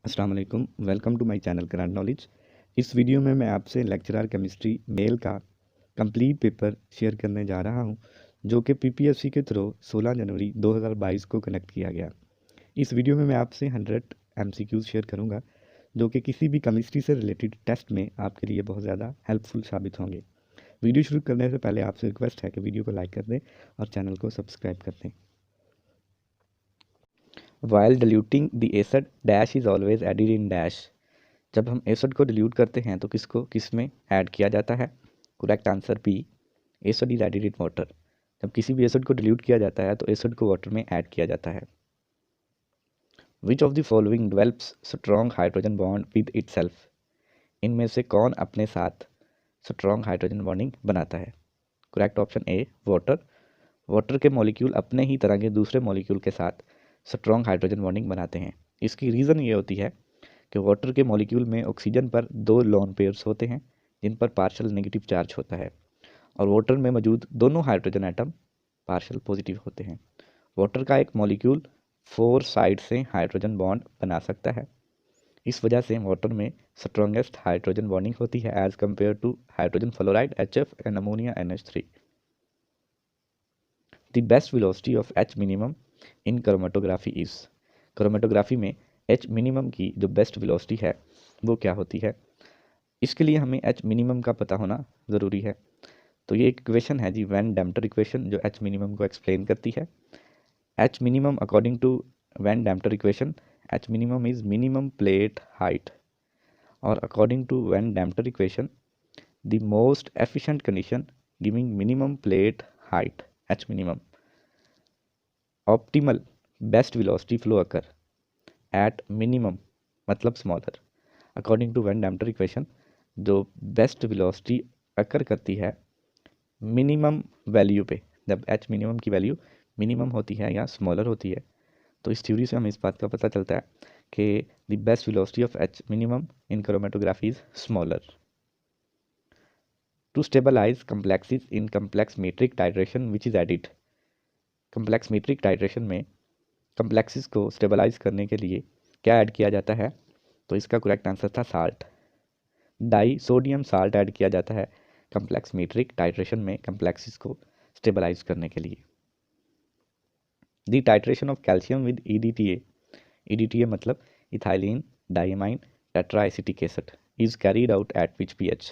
अस्सलाम वालेकुम, welcome to my channel current knowledge. इस वीडियो में मैं आपसे लेक्चरर केमिस्ट्री मेल का कंप्लीट पेपर शेयर करने जा रहा हूं, जो कि पीपीएससी के थ्रू 16 जनवरी 2022 को कनेक्ट किया गया। इस वीडियो में मैं आपसे 100 एमसीक्यूज शेयर करूंगा, जो कि किसी भी केमिस्ट्री से रिलेटेड टेस्ट में आपके लिए बहुत ज़्यादा हेल्पफुल साबित होंगे। वीडियो शुरू करने से पहले आपसे रिक्वेस्ट है कि वीडियो को लाइक कर दें और चैनल को सब्सक्राइब कर दें। While diluting the acid dash is always added in dash. जब हम एसिड को डिल्यूट करते हैं तो किस में ऐड किया जाता है? Correct answer B, acid is added in water. जब किसी भी एसिड को डिल्यूट किया जाता है तो एसिड को वाटर में ऐड किया जाता है। Which of the following develops strong hydrogen bond with itself. इनमें से कौन अपने साथ स्ट्रॉन्ग हाइड्रोजन बॉन्डिंग बनाता है? Correct option A, water. Water के मॉलिक्यूल अपने ही तरह के दूसरे मॉलिक्यूल के साथ स्ट्रॉन्ग हाइड्रोजन बॉन्डिंग बनाते हैं। इसकी रीज़न ये होती है कि वाटर के मॉलिक्यूल में ऑक्सीजन पर 2 लोन पेयर्स होते हैं जिन पर पार्शियल नेगेटिव चार्ज होता है, और वाटर में मौजूद दोनों हाइड्रोजन एटम पार्शियल पॉजिटिव होते हैं। वाटर का एक मॉलिक्यूल 4 साइड से हाइड्रोजन बॉन्ड बना सकता है। इस वजह से वाटर में स्ट्रॉन्गेस्ट हाइड्रोजन बॉन्डिंग होती है as compare to hydrogen fluoride HF and ammonia NH3। The best velocity of H minimum in chromatography is. Chromatography में H मिनिमम की जो बेस्ट वेलोसिटी है वो क्या होती है? इसके लिए हमें H मिनिमम का पता होना ज़रूरी है। तो ये एक इक्वेशन है जी, वैन डैम्टर इक्वेशन, जो H मिनिमम को एक्सप्लेन करती है। H minimum according to van Deemter equation, H minimum is minimum plate height, और according to van Deemter equation the most efficient condition giving minimum plate height H minimum optimal best velocity flow occur at minimum मतलब smaller. According to van Deemter equation, जो best velocity occur करती है minimum value पे, जब H minimum की value minimum होती है या स्मॉलर होती है, तो इस थ्योरी से हमें इस बात का पता चलता है कि the best velocity of H minimum in chromatography is smaller. To stabilize complexes in complexometric titration which is added. Complexometric titration में कम्प्लेक्सिस को स्टेबलाइज करने के लिए क्या ऐड किया जाता है? तो इसका करेक्ट आंसर था salt. Die sodium salt add किया जाता है कम्प्लेक्स मीट्रिक टाइट्रेशन में कम्प्लेक्सिस को स्टेबलाइज करने के लिए। The titration of calcium with EDTA मतलब ethylene diamine tetraacetic acid is carried out at which pH।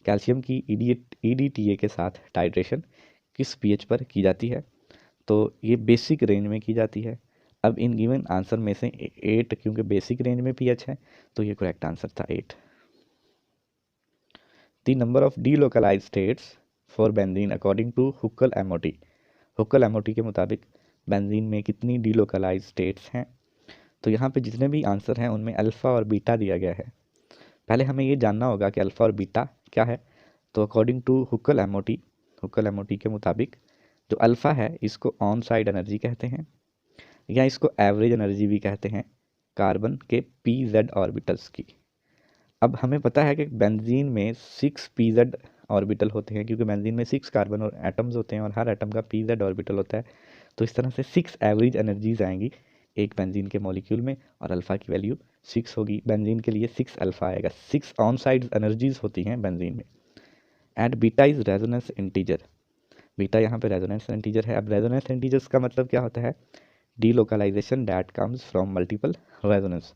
Calcium की EDTA के साथ टाइट्रेशन किस pH पर की जाती है? तो ये बेसिक रेंज में की जाती है। अब इन गिवन आंसर में से 8, क्योंकि बेसिक रेंज में pH है तो ये करेक्ट आंसर था 8। The number of delocalized states for benzene according to Huckel MOT। Huckel MOT के मुताबिक बेंजीन में कितनी डीलोकलाइज स्टेट्स हैं? तो यहाँ पे जितने भी आंसर हैं उनमें अल्फ़ा और बीटा दिया गया है। पहले हमें ये जानना होगा कि अल्फ़ा और बीटा क्या है। तो अकॉर्डिंग टू हुक्कल MOT के मुताबिक जो अल्फ़ा है इसको ऑन साइड एनर्जी कहते हैं, या इसको एवरेज एनर्जी भी कहते हैं कार्बन के PZ ऑर्बिटल्स की। अब हमें पता है कि बेंजीन में 6 PZ ऑर्बिटल होते हैं, क्योंकि बेंजीन में 6 कार्बन और एटम्स होते हैं और हर एटम का PZ ऑर्बिटल होता है। तो इस तरह से 6 एवरेज एनर्जीज आएंगी एक बेंजीन के मॉलिक्यूल में, और अल्फ़ा की वैल्यू 6 होगी। बेंजीन के लिए 6 अल्फ़ा आएगा। 6 ऑन साइड एनर्जीज होती हैं बेंजीन में। And beta is resonance integer. Beta यहाँ पे रेजोनेंस इंटीजर है। अब रेजोनेंस इंटीजर्स का मतलब क्या होता है? Delocalisation that comes from multiple resonance.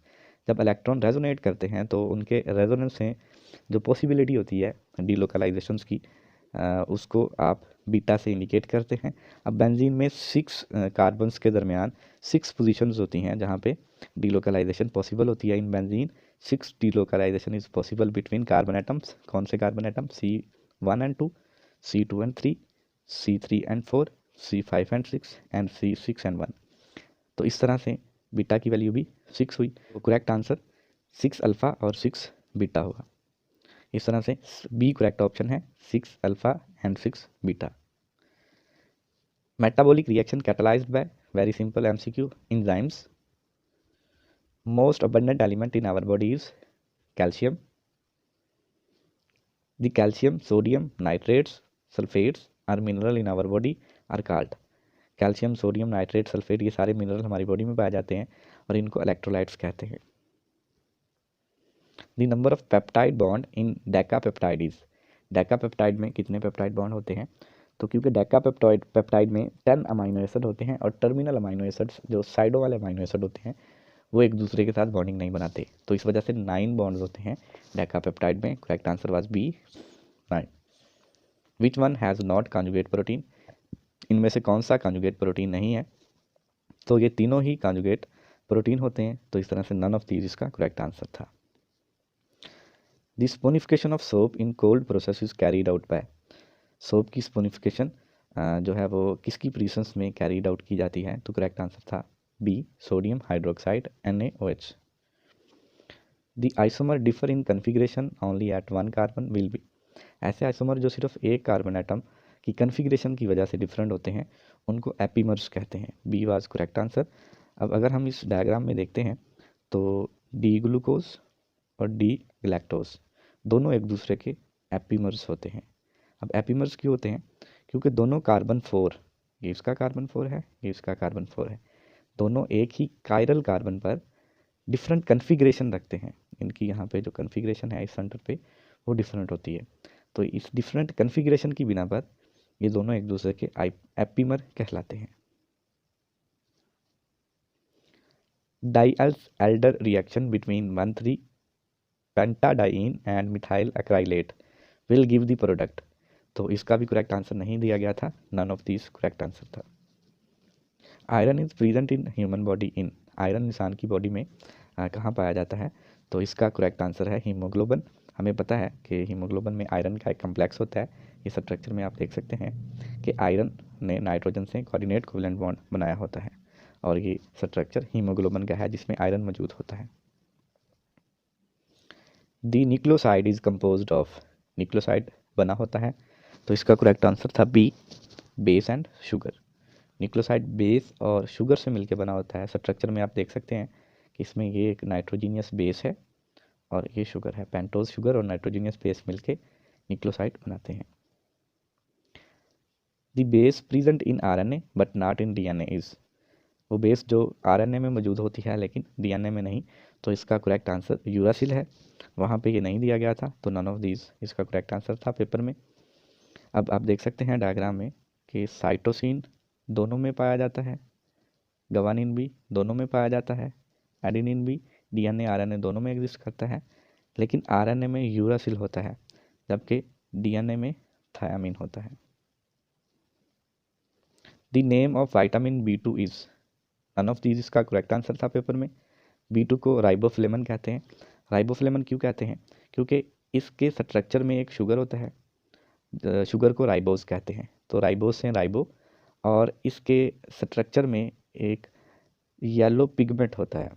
जब इलेक्ट्रॉन रेजोनेट करते हैं तो उनके रेजोनेंस से जो पॉसिबिलिटी होती है डीलोकलाइजेशंस की, उसको आप बीटा से इंडिकेट करते हैं। अब बेंजीन में 6 कार्बन्स के दरमियान 6 पोजीशंस होती हैं जहाँ पे डीलोकलाइजेशन पॉसिबल होती है। In benzene 6 delocalisation is possible between carbon atoms. कौन से carbon atom? C1 and 2, C2 and 3, C3 and 4, C5 and 6 and C6 and 1। तो इस तरह से बीटा की वैल्यू भी 6 हुई। तो करेक्ट आंसर 6 अल्फ़ा और 6 बीटा होगा। इस तरह से बी करेक्ट ऑप्शन है, 6 alpha and 6 beta. Metabolic reaction catalysed by, very simple MCQ, enzymes। Most abundant element in our body is calcium। The calcium, sodium, nitrates, sulfates are mineral in our body are called। Calcium, sodium, nitrate, sulphate, ये सारे mineral हमारी body में पाए जाते हैं और इनको electrolytes कहते हैं। The number of peptide bond in decapeptide is, decapeptide में कितने पेप्टाइड बॉन्ड होते हैं? तो क्योंकि डेकापेप्टाइड में 10 अमाइनो एसिड होते हैं और टर्मिनल अमाइनो एसिड्स जो साइडों वाले अमाइनो एसिड होते हैं वो एक दूसरे के साथ बॉन्डिंग नहीं बनाते, तो इस वजह से 9 बॉन्ड्स होते हैं डेकापेप्टाइड में। Correct answer was B 9। Which one has not conjugate protein, इनमें से कौन सा कॉन्जुगेट प्रोटीन नहीं है? तो ये तीनों ही कॉन्जुगेट प्रोटीन होते हैं, तो इस तरह से नन ऑफ दीज इसका करेक्ट आंसर था। The saponification of soap in cold process is carried out by, soap की स्पोनिफिकेशन जो है वो किसकी प्रीसेंस में कैरीड आउट की जाती है? तो करेक्ट आंसर था B sodium hydroxide NaOH। The isomer differ in configuration only at 1 carbon will be, ऐसे आइसोमर जो सिर्फ एक कार्बन एटम की कन्फिग्रेशन की वजह से डिफरेंट होते हैं उनको एपीमर्स कहते हैं। B was correct answer. अब अगर हम इस डायग्राम में देखते हैं तो डी ग्लूकोज और डी गैलेक्टोज दोनों एक दूसरे के एपीमर्स होते हैं। अब एपीमर्स क्यों होते हैं? क्योंकि दोनों कार्बन 4, ये इसका कार्बन 4 है, ये इसका कार्बन 4 है, दोनों एक ही कायरल कार्बन पर डिफरेंट कन्फिग्रेशन रखते हैं। इनकी यहाँ पे जो कन्फिग्रेशन है इस सेंटर पे वो डिफरेंट होती है, तो इस डिफरेंट कन्फिग्रेशन की बिना पर ये दोनों एक दूसरे के एपीमर कहलाते हैं। Diels Alder reaction between 1,3 pentadiene and methyl acrylate will give the product, तो इसका भी करेक्ट आंसर नहीं दिया गया था, none of this correct answer था। Iron is present in human body in, iron इंसान की बॉडी में कहाँ पाया जाता है? तो इसका करेक्ट आंसर है हीमोग्लोबिन। हमें पता है कि हीमोग्लोबिन में आयरन का एक कम्प्लेक्स होता है, इस स्ट्रक्चर में आप देख सकते हैं कि आयरन ने नाइट्रोजन से कोऑर्डिनेट कोवेलेंट बॉन्ड बनाया होता है और ये स्ट्रक्चर हीमोग्लोबिन का है जिसमें आयरन मौजूद होता है। The nucleoside is composed of, nucleoside बना होता है, तो इसका करेक्ट आंसर था B base and sugar. Nucleoside base और शुगर से मिलकर बना होता है। स्ट्रक्चर में आप देख सकते हैं कि इसमें ये एक नाइट्रोजीनियस बेस है और ये शुगर है, पेंटोज शुगर और नाइट्रोजीनियस बेस मिलके न्यूक्लियोसाइड बनाते हैं। The base present in RNA but not in DNA is, वो बेस जो RNA में मौजूद होती है लेकिन DNA में नहीं, तो इसका करेक्ट आंसर यूरासिल है। वहाँ पे ये नहीं दिया गया था, तो नन ऑफ दीज इसका करेक्ट आंसर था पेपर में। अब आप देख सकते हैं डायग्राम में कि साइटोसिन दोनों में पाया जाता है, गवानिन भी दोनों में पाया जाता है, एडेनिन भी DNA RNA दोनों में एग्जिस्ट करता है, लेकिन RNA में यूरासिल होता है जबकि DNA में थायामीन होता है। The name of vitamin B2 is, none of these इसका करेक्ट आंसर था पेपर में। B2 को राइबोफ्लेवन कहते हैं। राइबोफ्लेवन क्यों कहते हैं? क्योंकि इसके स्ट्रक्चर में एक शुगर होता है, शुगर को राइबोज कहते हैं, तो राइबोज से राइबो, और इसके स्ट्रक्चर में एक येलो पिगमेंट होता है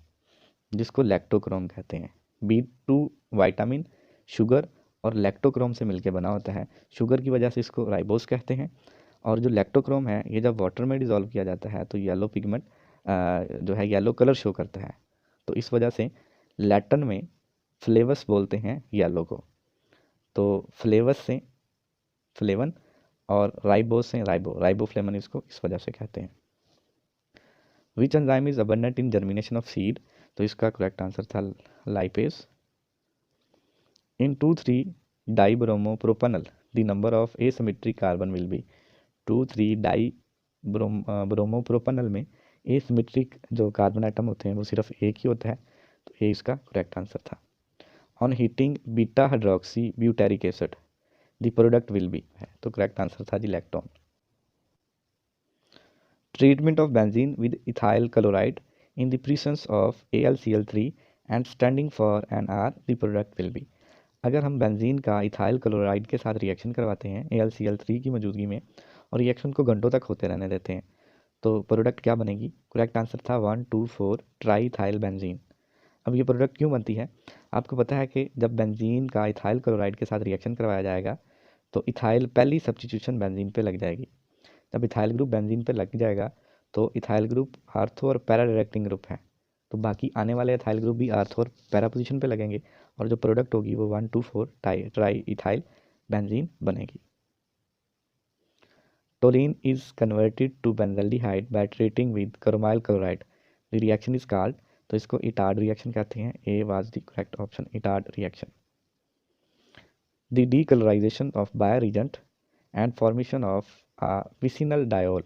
जिसको लैक्टोक्रोम कहते हैं। B2 विटामिन शुगर और लैक्टोक्रोम से मिलकर बना होता है, शुगर की वजह से इसको राइबोस कहते हैं, और जो लैक्टोक्रोम है ये जब वाटर में डिज़ोल्व किया जाता है तो येलो पिगमेंट जो है येलो कलर शो करता है, तो इस वजह से लैटिन में फ्लेवस बोलते हैं येलो को, तो फ्लेवस से फ्लेवन और राइबोस से राइबोफ्लेवन इसको इस वजह से कहते हैं। Which enzyme is abundant in germination of seed, तो इसका करेक्ट आंसर था lipase. In 2,3 dibromopropanol the number of asymmetric carbon will be, 2,3 dibromopropanol में एसिमेट्रिक जो कार्बन आइटम होते हैं वो सिर्फ एक ही होता है, तो ये इसका करेक्ट आंसर था। On heating beta hydroxy butyric acid the product will be, है तो करेक्ट आंसर था the lactone. Treatment of benzene with ethyl chloride in the presence of AlCl3 and standing for an hour the product will be, अगर हम benzene का ethyl chloride के साथ reaction करवाते हैं AlCl3 की मौजूदगी में और रिएक्शन को घंटों तक होते रहने देते हैं तो प्रोडक्ट क्या बनेगी? करेक्ट आंसर था 1,2,4 ट्राई इथाइल बेंजीन। अब ये प्रोडक्ट क्यों बनती है? आपको पता है कि जब बेंजीन का इथाइल क्लोराइड के साथ रिएक्शन करवाया जाएगा तो इथाइल पहली सब्स्टिट्यूशन बेंजीन पे लग जाएगी। जब इथाइल ग्रुप बेंजीन पे लग जाएगा तो इथाइल ग्रुप आर्थो और पैरा डायरेक्टिंग ग्रुप है, तो बाकी आने वाले इथाइल ग्रुप भी आर्थो और पैरा पोजीशन पे लगेंगे और जो प्रोडक्ट होगी वो 1,2,4 ट्राई इथाइल बेंजीन बनेगी। Toluene is converted to benzaldehyde by treating with chromyl chloride. The reaction is called, तो इसको इटार्ड रिएक्शन कहते हैं। A was the correct option, Etard reaction. The decolorization of Baeyer reagent and formation of vicinal diol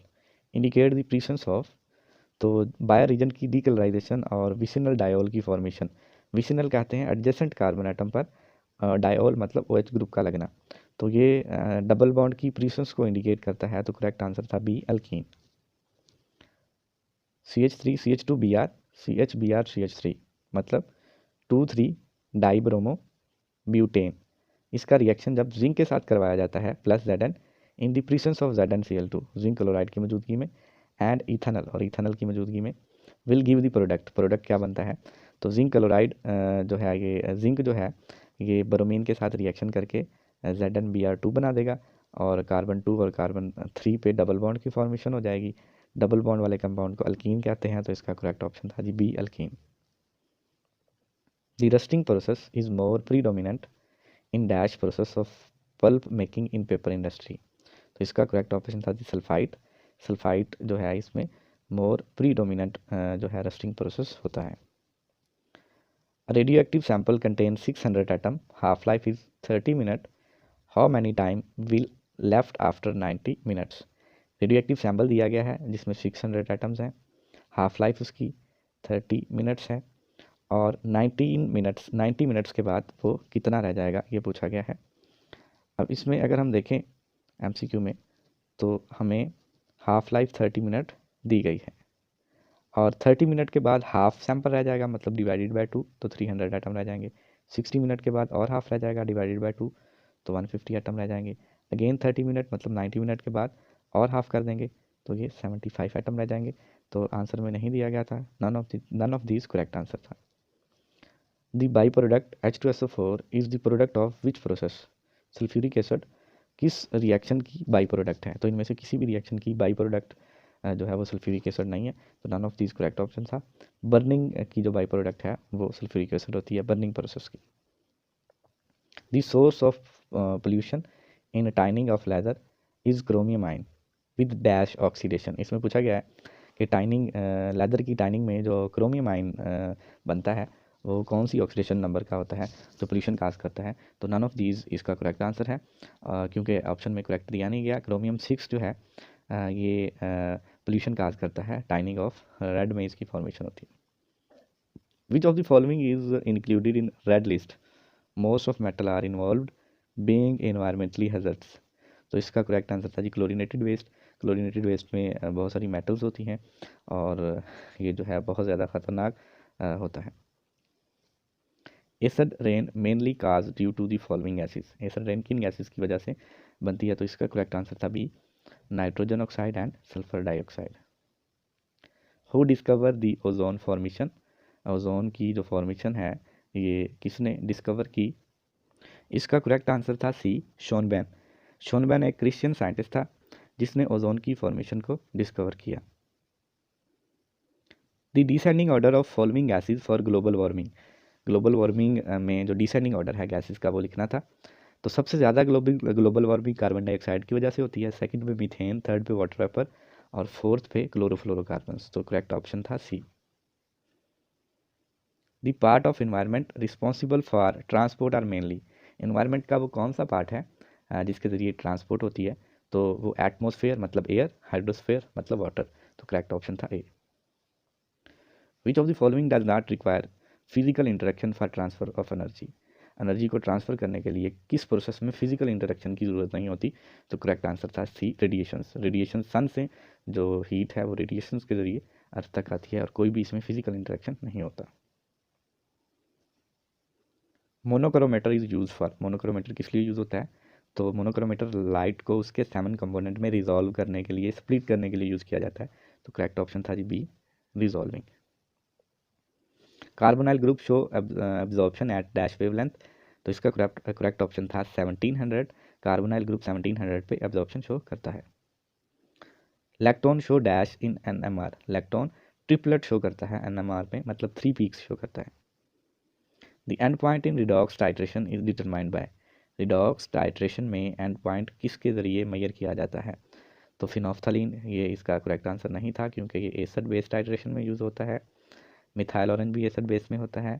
indicate the presence of. तो Baeyer reagent की decolorization और vicinal diol की formation, vicinal कहते हैं एडजेसेंट कार्बन एटम पर, diol मतलब OH ग्रुप का लगना, तो ये डबल बॉन्ड की प्रेजेंस को इंडिकेट करता है। तो करेक्ट आंसर था B, alkene. CH3 CH2 Br, CH Br CH3 मतलब 2,3 डाइब्रोमो ब्यूटेन। इसका रिएक्शन जब जिंक के साथ करवाया जाता है plus Zn in the presence of ZnCl2, zinc chloride की मौजूदगी में, एंड इथेनॉल और इथेनॉल की मौजूदगी में, will give the product. Product क्या बनता है? तो जिंक क्लोराइड जो है, ये जिंक जो है ये ब्रोमीन के साथ रिएक्शन करके ZnBr2 बना देगा और कार्बन 2 और कार्बन 3 पे डबल बॉन्ड की फॉर्मेशन हो जाएगी। डबल बॉन्ड वाले कंपाउंड को अल्कीन कहते हैं। तो इसका करेक्ट ऑप्शन था जी B, alkene. The rusting process is more predominant in dash process of pulp making in paper industry. तो इसका करेक्ट ऑप्शन था जी सल्फाइड। सल्फाइड जो है इसमें मोर प्रीडोमिनेंट जो है रस्टिंग प्रोसेस होता है। Radio active sample contain 600 atom, half life is 30 minute, how many time will left after 90 minutes. Radio active sample दिया गया है जिसमें 600 एटम्स हैं, हाफ लाइफ उसकी 30 मिनट्स है और 90 मिनट्स के बाद वो कितना रह जाएगा ये पूछा गया है। अब इसमें अगर हम देखें MCQ में तो हमें हाफ लाइफ 30 मिनट दी गई है और 30 मिनट के बाद हाफ सैंपल रह जाएगा मतलब डिवाइडेड बाय 2, तो 300 एटम रह जाएंगे। 60 मिनट के बाद और हाफ रह जाएगा डिवाइडेड बाय 2, तो 150 एटम रह जाएंगे। अगेन 30 मिनट मतलब 90 मिनट के बाद और हाफ कर देंगे तो ये 75 एटम रह जाएंगे। तो आंसर में नहीं दिया गया था, none of these correct answer था। The by product H2SO4 is the product of which process. Sulphuric acid किस रिएक्शन की बाई प्रोडक्ट है? तो इनमें से किसी भी रिएक्शन की बाई प्रोडक्ट जो है वो सल्फ्यूरिक एसिड नहीं है। तो none of these correct option था। बर्निंग की जो बाई प्रोडक्ट है वो सल्फ्यूरिक एसिड होती है, बर्निंग प्रोसेस की। The source of pollution in टाइनिंग of leather is chromium ion with dash oxidation. इसमें पूछा गया है कि टाइनिंग लेदर की टाइनिंग में जो क्रोमियम आयन बनता है वो कौन सी ऑक्सीडेशन नंबर का होता है तो पोल्यूशन काज करता है। तो नन ऑफ दीज इसका करेक्ट आंसर है, क्योंकि ऑप्शन में करेक्ट दिया नहीं गया। क्रोमियम 6 जो है ये पोल्यूशन काज करता है, टाइनिंग ऑफ रेड में इसकी फॉर्मेशन होती है। Which of the following is included in red list, most of metal are involved being environmentally hazards. तो इसका करेक्ट आंसर था जी क्लोरीनेटेड वेस्ट। क्लोरीनेटेड वेस्ट में बहुत सारी मेटल्स होती हैं और ये जो है बहुत ज़्यादा ख़तरनाक होता है। Acid rain mainly cause due to the following gases. Acid rain किन गैसेस की वजह से बनती है? तो इसका करेक्ट आंसर था B, nitrogen oxide and sulphur dioxide. Who discover the ozone formation. Ozone की जो फॉर्मेशन है ये किसने डिस्कवर की? इसका करेक्ट आंसर था सी, शोनबैन। शोनबैन एक क्रिश्चियन साइंटिस्ट था जिसने ओजोन की फॉर्मेशन को डिस्कवर किया। The descending order of following gases for global warming. Global warming में जो डिसेंडिंग ऑर्डर है गैसेस का वो लिखना था। तो सबसे ज़्यादा ग्लोबल वार्मिंग कार्बन डाइऑक्साइड की वजह से होती है, सेकंड पे मीथेन, थर्ड पे वाटर वेपर और फोर्थ पे क्लोरोफ्लोरोकार्बन्स। तो करेक्ट ऑप्शन था C. The part of environment responsible for transport are mainly. Environment का वो कौन सा पार्ट है जिसके ज़रिए ट्रांसपोर्ट होती है? तो वो एटमॉस्फेयर मतलब एयर, हाइड्रोस्फेयर मतलब वाटर। तो करेक्ट ऑप्शन था A. Which of the following does not require physical interaction for transfer of energy. Energy को ट्रांसफ़र करने के लिए किस प्रोसेस में फिजिकल इंटरेक्शन की ज़रूरत नहीं होती? तो करेक्ट आंसर था सी, रेडिएशंस। रेडिएशन सन से जो हीट है वो रेडिएशंस के ज़रिए अर्थ तक आती है और कोई भी इसमें फिजिकल इंटरेक्शन नहीं होता। Monochromator is use for. Monochromator किस लिए यूज़ होता है? तो मोनोक्रोमेटर लाइट को उसके 7 कंपोनेंट में रिजॉल्व करने के लिए, स्प्लिट करने के लिए यूज़ किया जाता है। तो करेक्ट ऑप्शन था जी B, resolving. Carbonyl group show absorption at dash wavelength. तो इसका करेक्ट ऑप्शन था 1700। कार्बोनाइल ग्रुप 1700 पे एब्जॉर्प्शन शो करता है। Lactone show dash in NMR। Lactone triplet show करता है NMR में, मतलब 3 पीक्स शो करता है। The end point in redox titration is determined by. Redox titration में एंड पॉइंट किसके ज़रिए मेजर किया जाता है? तो फिनोफ्थलीन, ये इसका करेक्ट आंसर नहीं था क्योंकि ये एसिड बेस्ड टाइट्रेशन में यूज़ होता है। मिथाइल ऑरेंज भी एसिड बेस में होता है,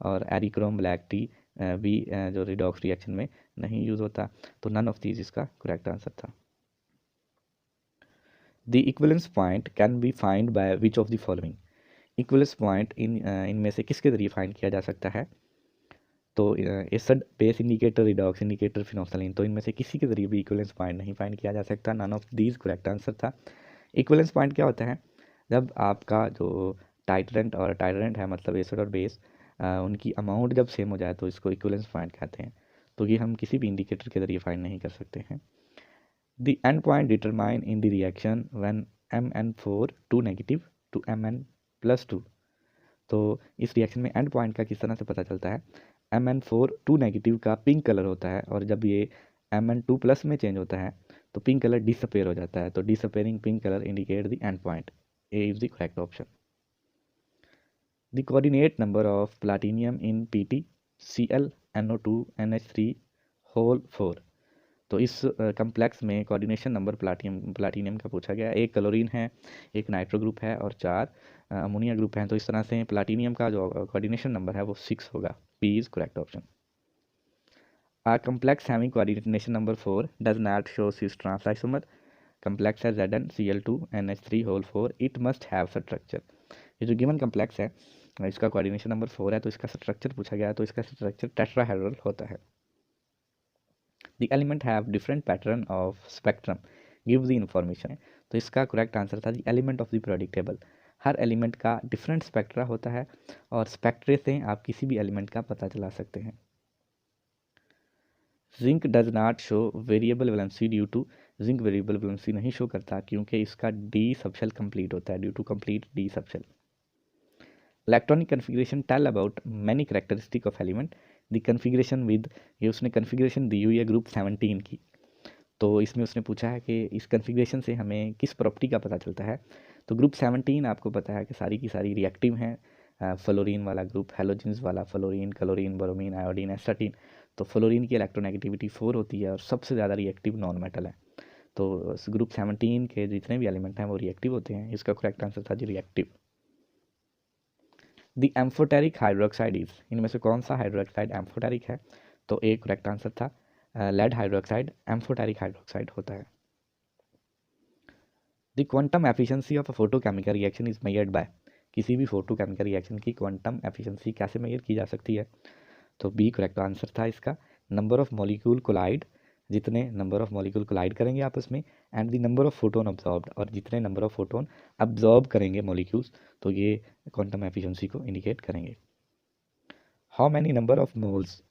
और एरिक्रोम ब्लैक टी भी जो रिडॉक्स रिएक्शन में नहीं यूज़ होता। तो नन ऑफ दीज इसका करेक्ट आंसर था। The equivalence point can be find by which of the following. Equivalence point इनमें से किसके जरिए फाइंड किया जा सकता है? तो acid base indicator, redox indicator, phenolphthalein, तो इनमें से किसी के जरिए भी इक्विवेलेंस पॉइंट नहीं फाइंड किया जा सकता। None of these correct answer था। इक्विवेलेंस पॉइंट क्या होता है? जब आपका जो टाइटरेंट और टाइटरेंट है, मतलब एसिड और बेस, उनकी अमाउंट जब सेम हो जाए तो इसको इक्विवेलेंस पॉइंट कहते हैं। तो ये हम किसी भी इंडिकेटर के जरिए फाइंड नहीं कर सकते हैं। The end point determine in the reaction when Mn4 2 negative to Mn+2। तो इस रिएक्शन में एंड पॉइंट का किस तरह से पता चलता है? Mn4 2 नेगेटिव का पिंक कलर होता है, और जब ये Mn2+ में चेंज होता है तो पिंक कलर डिसअपेयर हो जाता है। तो disappearing pink colour indicate the end point. A is the correct option. The coordinate number of platinum in Pt Cl NO2 NH3 तो इस कम्प्लेक्स में कोऑर्डिनेशन नंबर प्लाटिनियम का पूछा गया। एक क्लोरीन है, एक नाइट्रो ग्रुप है, और 4 अमोनिया ग्रुप हैं। तो इस तरह से प्लाटिनियम का जो कोऑर्डिनेशन नंबर है वो 6 होगा। P is correct option. A complex having coordination number 4 does not show cis trans isomer. Complex है ZnCl2NH3 it must have structure। ये जो गिवन कम्प्लेक्स है इसका कोऑर्डिनेशन नंबर 4 है, तो इसका स्ट्रक्चर पूछा गया, तो इसका स्ट्रक्चर टेट्राहेड्रल होता है। The element have different pattern of spectrum give the information। तो इसका करेक्ट आंसर था the element of the periodic table। Her element का डिफरेंट स्पेक्ट्रा होता है, और स्पेक्ट्रे से आप किसी भी एलिमेंट का पता चला सकते हैं। Zinc does not show variable valency due to. Zinc variable valency नहीं शो करता क्योंकि इसका डी सबशेल कंप्लीट होता है, due to complete D subshell. Electronic configuration tell about many characteristic of element. The configuration with, ये उसने configuration दी हुई है ग्रुप 17 की। तो इसमें उसने पूछा है कि इस कन्फिग्रेशन से हमें किस प्रॉपर्टी का पता चलता है। तो ग्रुप 17 आपको पता है कि सारी की सारी रिएक्टिव हैं। फ्लोरीन वाला ग्रुप, हेलोजेंस वाला, fluorine, chlorine, bromine, iodine, astatine. तो फ्लोरीन की इलेक्ट्रोनेगेटिविटी 4 होती है, और सबसे ज़्यादा रिएक्टिव नॉन मेटल है। तो ग्रुप 17 के जितने भी एलिमेंट हैं वो रिएक्टिव होते हैं। इसका करेक्ट आंसर था जी reactive. The amphoteric hydroxide is, इनमें से कौन सा हाइड्रोक्साइड एम्फोटेरिक है? तो एक करेक्ट आंसर था लेड हाइड्रोक्साइड एम्फोटेरिक हाइड्रोक्साइड होता है। The quantum efficiency of a photochemical reaction is measured by. किसी भी फोटोकेमिकल रिएक्शन की क्वांटम एफिशिएंसी कैसे मेजर की जा सकती है? तो बी करेक्ट आंसर था इसका नंबर ऑफ मॉलिक्यूल कोलाइड, जितने नंबर ऑफ मॉलिक्यूल कोलाइड करेंगे आपस में, and the number of photon absorbed, और जितने नंबर ऑफ फोटोन अब्जॉर्ब करेंगे मॉलिक्यूल्स, तो ये क्वांटम एफिशिएंसी को इंडिकेट करेंगे। How many number of moles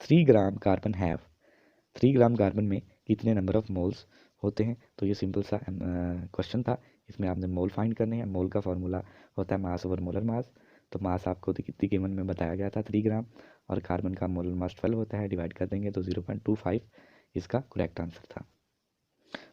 3 gram carbon have. 3 gram carbon में कितने नंबर ऑफ मोल्स होते हैं? तो ये सिंपल सा क्वेश्चन था। इसमें आपने मोल फाइंड करने हैं। मोल का फॉर्मूला होता है मास ओवर मोलर मास। तो मास आपको कितनी गिवन में बताया गया था 3 ग्राम, और कार्बन का मोलर मास 12 होता है। डिवाइड कर देंगे तो 0.25 इसका करेक्ट आंसर था।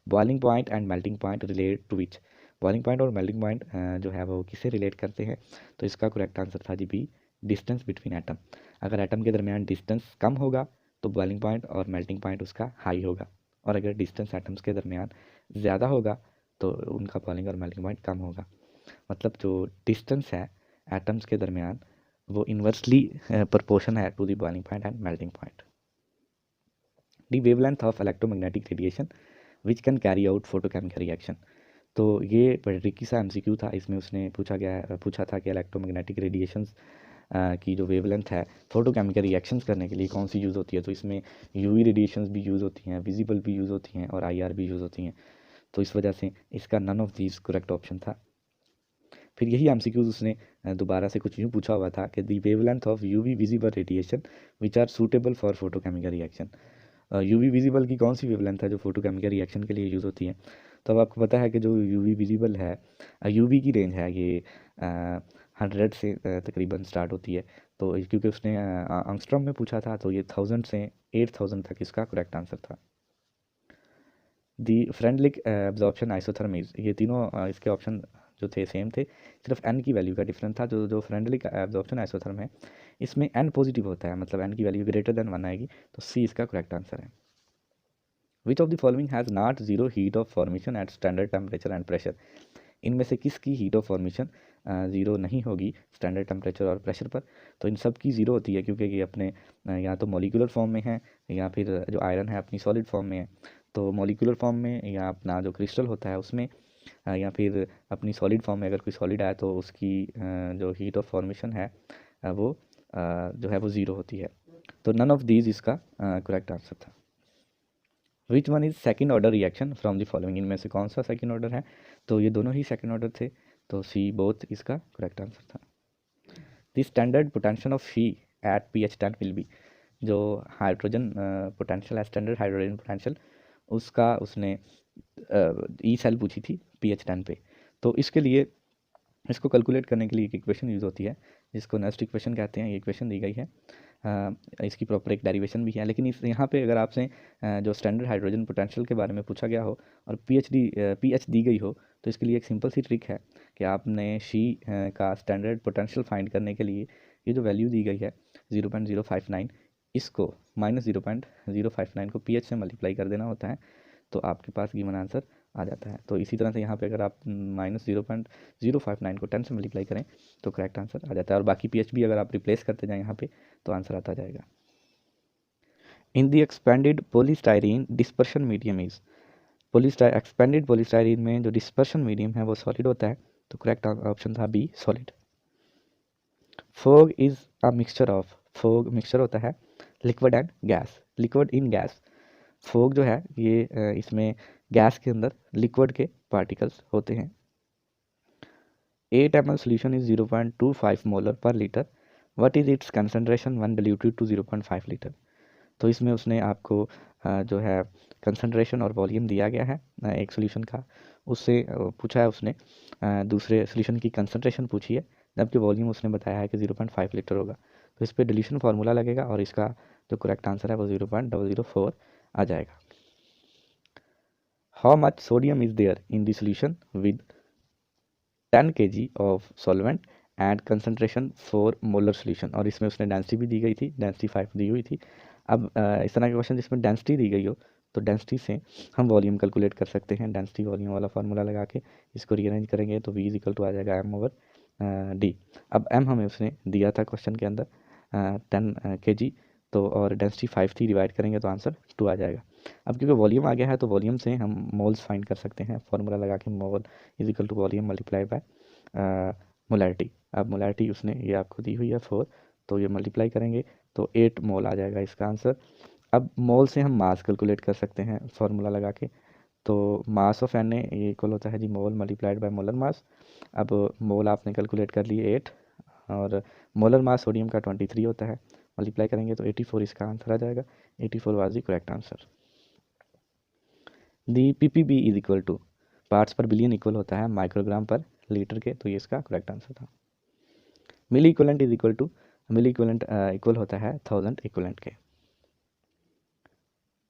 Boiling point and melting point relate to which. Boiling point और मेल्टिंग पॉइंट जो है वो किससे रिलेट करते हैं? तो इसका करेक्ट आंसर था जी बी, डिस्टेंस बिटवीन एटम। अगर एटम के दरमियान डिस्टेंस कम होगा तो बॉइलिंग पॉइंट और मेल्टिंग पॉइंट उसका हाई होगा, और अगर डिस्टेंस एटम्स के दरमियान ज़्यादा होगा तो उनका बॉइलिंग और मेल्टिंग पॉइंट कम होगा। मतलब जो डिस्टेंस है एटम्स के दरमियान वो इन्वर्सली प्रोपोर्शन है to the boiling point and melting point. The wavelength of electromagnetic radiation which can carry out photochemical reaction. तो ये बड़ा ट्रिकी सा एमसीक्यू था। इसमें उसने पूछा था कि इलेक्ट्रोमैग्नेटिक रेडिएशंस की जो वेवलेंथ है फोटोकेमिकल रिएक्शंस करने के लिए कौन सी यूज़ होती है। तो इसमें यूवी रेडिएशंस भी यूज़ होती हैं, विजिबल भी यूज़ होती हैं, और आईआर भी यूज़ होती हैं। तो इस वजह से इसका none of these correct option था। फिर यही एमसीक्यूज उसने दोबारा से कुछ यूँ पूछा हुआ था कि the wavelength of UV visible radiation which are suitable for photochemical reaction. UV visible की कौन सी वेवलेंथ है जो फोटोकेमिकल रिएक्शन के लिए यूज़ होती है? तो अब आपको पता है कि जो यूवी विजिबल है, यूवी की रेंज है ये 100 से तकरीबन स्टार्ट होती है। तो क्योंकि उसने एंगस्ट्रॉम में पूछा था तो ये 1000 से 8000 तक इसका करेक्ट आंसर था। दी फ्रेंडलिक एब्जॉर्प्शन आइसोथर्मीज, ये तीनों इसके ऑप्शन जो थे सेम थे, सिर्फ एन की वैल्यू का डिफरेंस था। जो फ्रेंडलिक एब्जॉर्प्शन आइसोथर्म है इसमें एन पॉजिटिव होता है, मतलब एन की वैल्यू ग्रेटर देन 1 आएगी। तो सी इसका करेक्ट आंसर है। Which of the following has not zero heat of formation at standard temperature and pressure. इनमें से किसकी हीट ऑफ फॉर्मेशन ज़ीरो नहीं होगी स्टैंडर्ड टेम्परेचर और प्रेशर पर, तो इन सब की ज़ीरो होती है क्योंकि ये अपने या तो मॉलिक्यूलर फॉर्म में है या फिर जो आयरन है अपनी सॉलिड फॉर्म में है। तो मॉलिक्यूलर फॉर्म में या अपना जो क्रिस्टल होता है उसमें या फिर अपनी सॉलिड फॉर्म में अगर कोई सॉलिड आए तो उसकी जो हीट ऑफ फॉर्मेशन है वो जो है वो ज़ीरो होती है। तो नन ऑफ दीज इसका करेक्ट आंसर था। Which one is second order reaction from the following, इनमें से कौन सा सेकेंड ऑर्डर है? तो ये दोनों ही सेकेंड ऑर्डर थे, तो सी बोथ इसका करेक्ट आंसर था। The standard potential of SHE at pH 10 will be, जो हाइड्रोजन पोटेंशियल है स्टैंडर्ड हाइड्रोजन पोटेंशियल, उसका उसने ई सेल पूछी थी pH 10 पे। तो इसके लिए इसको कैलकुलेट करने के लिए एक इक्वेशन यूज़ होती है जिसको नेस्ट इक्वेशन कहते हैं। ये इक्वेशन दी गई है, इसकी प्रॉपर एक डेरिवेशन भी है, लेकिन इस यहाँ पे अगर आपसे जो स्टैंडर्ड हाइड्रोजन पोटेंशियल के बारे में पूछा गया हो और पीएच दी गई हो, तो इसके लिए एक सिंपल सी ट्रिक है कि आपने शी का स्टैंडर्ड पोटेंशियल फाइंड करने के लिए ये जो वैल्यू दी गई है 0.059, इसको -0.059 को पीएच से मल्टीप्लाई कर देना होता है, तो आपके पास गिवन आंसर आ जाता है। तो इसी तरह से यहाँ पे अगर आप -0.059 को 10 से मल्टीप्लाई करें तो करेक्ट आंसर आ जाता है, और बाकी पीएच भी अगर आप रिप्लेस करते जाएँ यहाँ पे तो आंसर आता जाएगा। In the expanded polystyrene dispersion medium is, expanded polystyrene में जो डिस्पर्शन मीडियम है वो सॉलिड होता है, तो करेक्ट ऑप्शन था B solid. Fog is a mixture of, fog mixture होता है liquid and gas, liquid in gas. Fog जो है ये इसमें गैस के अंदर लिक्विड के पार्टिकल्स होते हैं। 8 ml solution is 0.25 molar per litre, what is its concentration when diluted to 0.5 litre. तो इसमें उसने आपको जो है कंसनट्रेशन और वॉल्यूम दिया गया है एक सोल्यूशन का, उससे पूछा है उसने दूसरे सोल्यूशन की कंसनट्रेशन पूछी है, जबकि वॉल्यूम उसने बताया है कि 0.5 लीटर होगा। तो इस पर डिल्यूशन फार्मूला लगेगा और इसका जो करेक्ट आंसर है वो 0.004 आ जाएगा। How much sodium is there in the solution with 10 kg of solvent and concentration 4 molar solution, और इसमें उसने डेंसिटी भी दी गई थी, डेंसिटी 5 दी हुई थी। अब इस तरह के क्वेश्चन जिसमें डेंसिटी दी गई हो तो डेंसिटी से हम वॉल्यूम कैलकुलेट कर सकते हैं, डेंसिटी वॉल्यूम वाला फार्मूला लगा के इसको रीअरेंज करेंगे तो V इक्वल टू आ जाएगा m/d। अब m हमें उसने दिया था क्वेश्चन के अंदर 10 kg, तो और डेंसिटी 5 थी, डिवाइड करेंगे तो आंसर 2 आ जाएगा। अब क्योंकि वॉल्यूम आ गया है तो वॉल्यूम से हम मोल्स फाइंड कर सकते हैं, फार्मूला लगा के mole is equal to volume multiply by molarity. अब मोलैरिटी उसने ये आपको दी हुई है 4, तो ये मल्टीप्लाई करेंगे तो 8 मोल आ जाएगा इसका आंसर। अब मोल से हम मास कैलकुलेट कर सकते हैं फार्मूला लगा के, तो मास ऑफ Na ये इक्वल होता है जी मोल मल्टीप्लाइड बाय मोलर मास। अब मोल आपने कैलकुलेट कर लिए 8 और मोलर मास सोडियम का 23 होता है, मल्टीप्लाई करेंगे तो 84 इसका आंसर आ जाएगा। 84 was the correct answer. The PPB is equal to, parts per billion equal होता है माइक्रोग्राम पर लीटर के, तो ये इसका करेक्ट आंसर था। Milliequivalent is equal to, milliequivalent equal होता है 1000 इक्वलेंट के।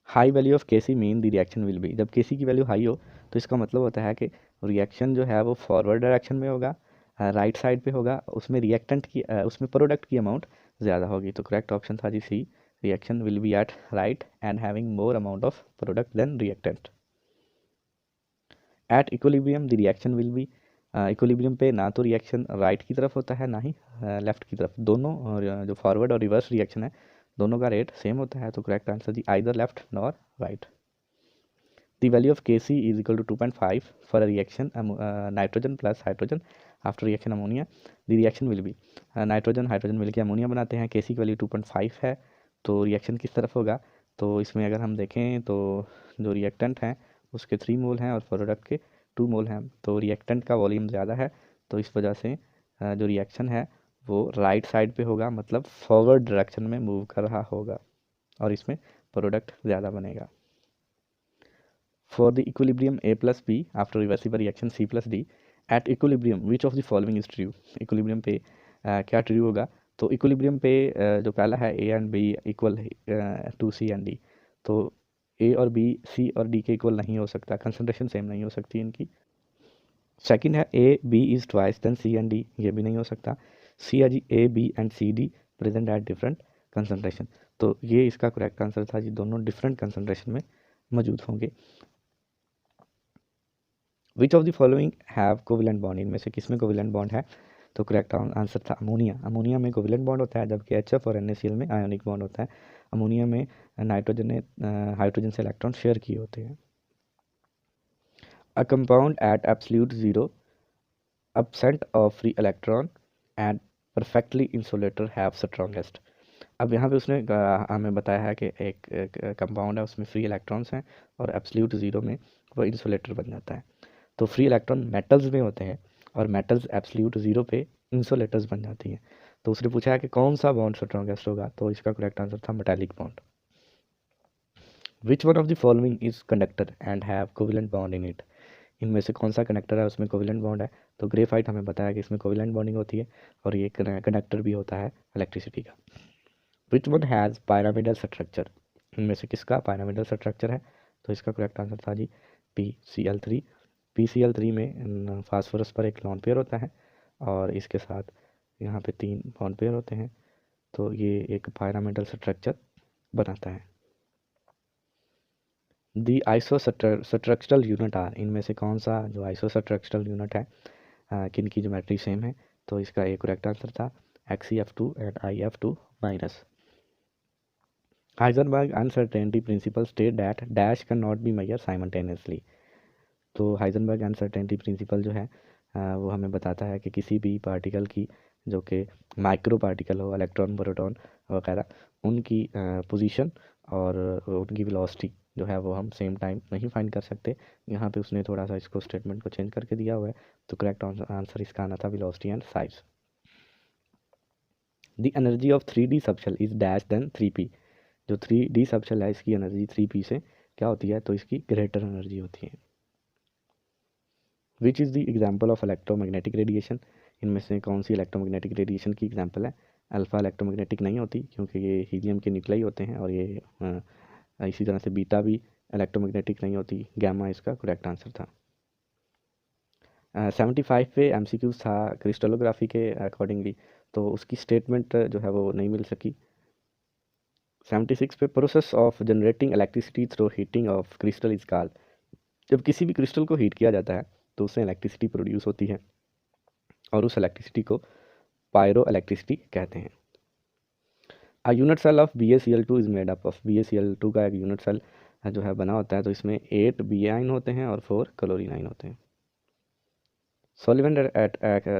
High value of KC mean the reaction will be, जब केसी की वैल्यू हाई हो तो इसका मतलब होता है कि रिएक्शन जो है वो फॉरवर्ड डायरेक्शन में होगा, राइट साइड पे होगा, उसमें रिएक्टेंट की उसमें प्रोडक्ट की अमाउंट ज़्यादा होगी, तो करेक्ट ऑप्शन था जी C, reaction will be at right and having more amount of product than reactant. At equilibrium the reaction will be, equilibrium पे ना तो रिएक्शन राइट की तरफ होता है ना ही लेफ्ट की तरफ, दोनों जो फॉरवर्ड और रिवर्स रिएक्शन है दोनों का रेट सेम होता है, तो correct answer the either left nor right. The value of Kc is equal to 2.5 for a reaction nitrogen plus hydrogen after reaction ammonia, the reaction will be, nitrogen hydrogen मिलकर ammonia बनाते हैं, Kc की value 2.5 है, तो reaction किस तरफ होगा, तो इसमें अगर हम देखें तो जो रिएक्टेंट हैं उसके 3 मोल हैं और प्रोडक्ट के 2 मोल हैं, तो रिएक्टेंट का वॉल्यूम ज़्यादा है, तो इस वजह से जो रिएक्शन है वो राइट साइड पे होगा, मतलब फॉरवर्ड डायरेक्शन में मूव कर रहा होगा और इसमें प्रोडक्ट ज़्यादा बनेगा। For the equilibrium A plus B after reversible reaction C plus D at equilibrium which of the following is true, equilibrium पे क्या ट्रू होगा, तो इक्विलिब्रियम पे जो पहला है A and B equal to C and D, तो A और B C और D के इक्वल नहीं हो सकता, कंसनट्रेशन सेम नहीं हो सकती इनकी। सेकंड है A B is twice than C and D, ये भी नहीं हो सकता। C है जी A B and C D present at different concentration, तो ये इसका करेक्ट आंसर था जी, दोनों डिफरेंट कंसनट्रेशन में मौजूद होंगे। विच of the following have covalent bond, इनमें से किसमें कोवेलेंट बॉन्ड है? तो करेक्ट आंसर था अमोनिया। अमोनिया में कोवेलेंट बॉन्ड होता है, जबकि HF और NaCl में आयोनिक बॉन्ड होता है। अमोनिया में नाइट्रोजन ने हाइड्रोजन से इलेक्ट्रॉन शेयर किए होते हैं। A compound at absolute zero absent of free electron and perfectly insulator have strongest। अब यहाँ पे उसने हमें बताया है कि एक कंपाउंड है, उसमें फ्री इलेक्ट्रॉन्स हैं और एब्सोल्यूट ज़ीरो में वो इंसुलेटर बन जाता है। तो फ्री इलेक्ट्रॉन मेटल्स में होते हैं और मेटल्स एब्सोल्यूट ज़ीरो पे इंसुलेटर्स बन जाती हैं। तो उसने पूछा है कि कौन सा बॉन्ड स्ट्रॉन्गेस्ट होगा, तो इसका करेक्ट आंसर था metallic bond. Which one of the following is conductor and have covalent bond in it, इनमें से कौन सा कंडक्टर है उसमें कोवेलेंट बॉन्ड है? तो ग्रेफाइट हमें बताया कि इसमें कोवेलेंट बॉन्डिंग होती है और ये कंडक्टर भी होता है इलेक्ट्रिसिटी का। विच वन हैज़ पायरामिडल स्ट्रक्चर, इनमें से किसका पायरामिडल स्ट्रक्चर है? तो इसका करेक्ट आंसर था जी PCl3। PCl3 में फास्फोरस पर एक लॉन पेयर होता है और इसके साथ यहाँ पे 3 बॉन्ड पेयर होते हैं, तो ये एक पायरामिडल स्ट्रक्चर बनाता है। दी आइसोस्ट्रक्चरल यूनिट आर, इनमें से कौन सा जो आइसोस्ट्रक्चरल यूनिट है किन की ज्योमेट्री सेम है? तो इसका एक करेक्ट आंसर था XeF2 and IF2 minus. Heisenberg uncertainty principle state that dash can not be measure simultaneously. तो हाइजेनबर्ग अनसर्टेनिटी प्रिंसिपल जो है वो हमें बताता है कि किसी भी पार्टिकल की जो कि माइक्रो पार्टिकल हो, इलेक्ट्रॉन प्रोटॉन वगैरह, उनकी पोजीशन और उनकी वेलोसिटी जो है वो हम सेम टाइम नहीं फाइंड कर सकते। यहाँ पे उसने थोड़ा सा इसको स्टेटमेंट को चेंज करके दिया हुआ है, तो करेक्ट आंसर इसका आना था velocity and size. The energy of 3D subshell is dash than 3p, जो 3D सबशेल है इसकी एनर्जी 3p से क्या होती है? तो इसकी ग्रेटर एनर्जी होती है। Which is the example of electromagnetic radiation, इनमें से कौन सी इलेक्ट्रोमैग्नेटिक रेडिएशन की एग्जाम्पल है? अल्फ़ा इलेक्ट्रोमैग्नेटिक नहीं होती क्योंकि ये हीलियम के न्यूक्लाई होते हैं, और ये इसी तरह से बीटा भी इलेक्ट्रोमैग्नेटिक नहीं होती। गैमा इसका करेक्ट आंसर था। 75 पे MCQs था क्रिस्टलोग्राफी के अकॉर्डिंगली, तो उसकी स्टेटमेंट जो है वो नहीं मिल सकी। 76 पे process of generating electricity through heating of crystal is called, जब किसी भी क्रिस्टल को हीट किया जाता है तो उससे इलेक्ट्रिसिटी प्रोड्यूस होती है और उस इलेक्ट्रिसिटी को पायरो इलेक्ट्रिसिटी कहते हैं। A unit cell of BaCl2 is made up of, BaCl2 का एक यूनिट सेल जो है बना होता है, तो इसमें 8 Ba आयन होते हैं और 4 क्लोरीन आयन होते हैं।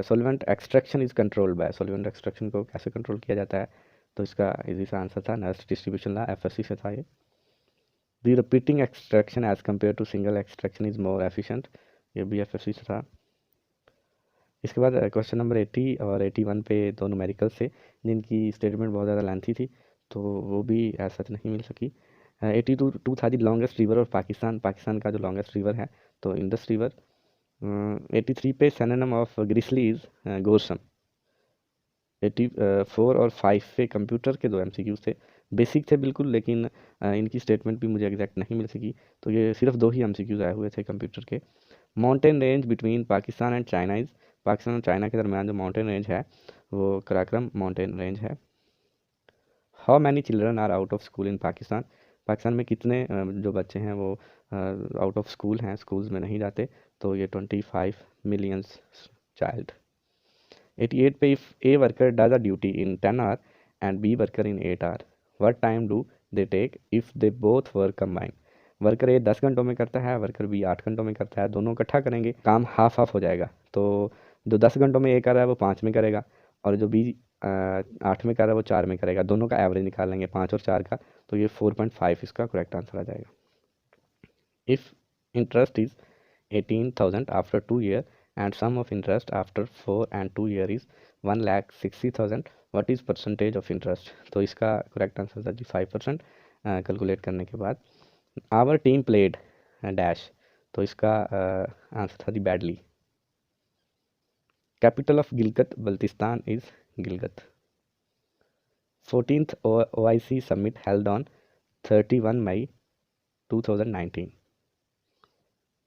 Solvent extraction is controlled by, solvent extraction को कैसे कंट्रोल किया जाता है? तो इसका इजी सा आंसर था नर्स डिस्ट्रीब्यूशन ला, FSC से था ये। The repeating extraction as compare to single extraction is more efficient, ये भी FSC से था। इसके बाद क्वेश्चन नंबर 80 और 81 पे दो न्यूमेरिकल्स थे जिनकी स्टेटमेंट बहुत ज़्यादा लेंथी थी, तो वो भी एज सच नहीं मिल सकी। 82 था दी longest river of Pakistan, Pakistan का जो लॉन्गेस्ट रिवर है तो इंडस रिवर। 83 पे सिनोनिम ऑफ ग्रिसली इज गोरसम। 84 और 5 पे कंप्यूटर के दो MCQs थे, बेसिक थे बिल्कुल, लेकिन इनकी स्टेटमेंट भी मुझे एग्जैक्ट नहीं मिल सकी, तो ये सिर्फ 2 ही MCQs आए हुए थे कंप्यूटर के। Mountain range between Pakistan and China is, Pakistan और चाइना के दरमियान जो माउंटेन रेंज है वो कराक्रम माउंटेन रेंज है। How many children are out of school in Pakistan, Pakistan में कितने जो बच्चे हैं वो आउट ऑफ स्कूल हैं, स्कूल्स में नहीं जाते, तो ये 25 मिलियंस चाइल्ड। 88 पे if A worker does a duty in 10 hour and B worker in 8 hour, what time do they take if they both work combine, worker A 10 घंटों में करता है, वर्कर बी 8 घंटों में करता है, दोनों इकट्ठा करेंगे काम हाफ हाफ हो जाएगा, तो जो 10 घंटों में ए कर रहा है वो 5 में करेगा और जो बी 8 में कर रहा है वो 4 में करेगा, दोनों का एवरेज निकाल लेंगे 5 और 4 का, तो ये 4.5 इसका करेक्ट आंसर आ जाएगा। If interest is 18,000 after 2 year and sum of interest after 4 and 2 year is 1,60,000, what is percentage of interest? तो इसका करेक्ट आंसर था जी 5%। कैलकुलेट करने के बाद आवर टीम प्लेड डैश, तो इसका आंसर था जी badly. Capital of Gilgit Baltistan is Gilgit. 14th OIC summit held on 31 May 2019।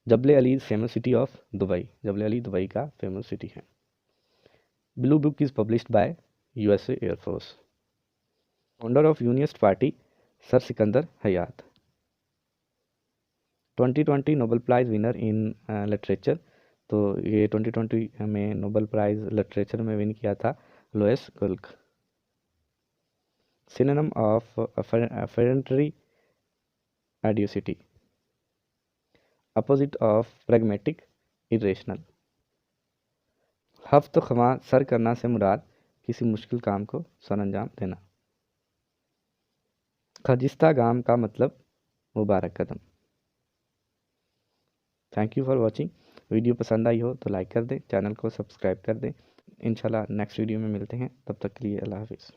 Jebel Ali famous city of Dubai, Jebel Ali Dubai का फेमस सिटी है। Blue book is published by USA air force. Founder of Unionist party sir Sikandar Hayat. 2020 Nobel prize winner in literature, तो ये 2020 में Nobel prize literature में win किया था Louise Gluck. Synonym of अफेरेंटरी एडियोसिटी, opposite of pragmatic, irrational. हफ्त ख़मा सर करना से मुराद किसी मुश्किल काम को सरअंजाम देना। खजिस्ता गाम का मतलब मुबारक कदम। Thank you for watching. Video पसंद आई हो तो लाइक कर दें, चैनल को सब्सक्राइब कर दें। इंशाल्लाह नेक्स्ट वीडियो में मिलते हैं, तब तक के लिए अल्लाह हाफिज़।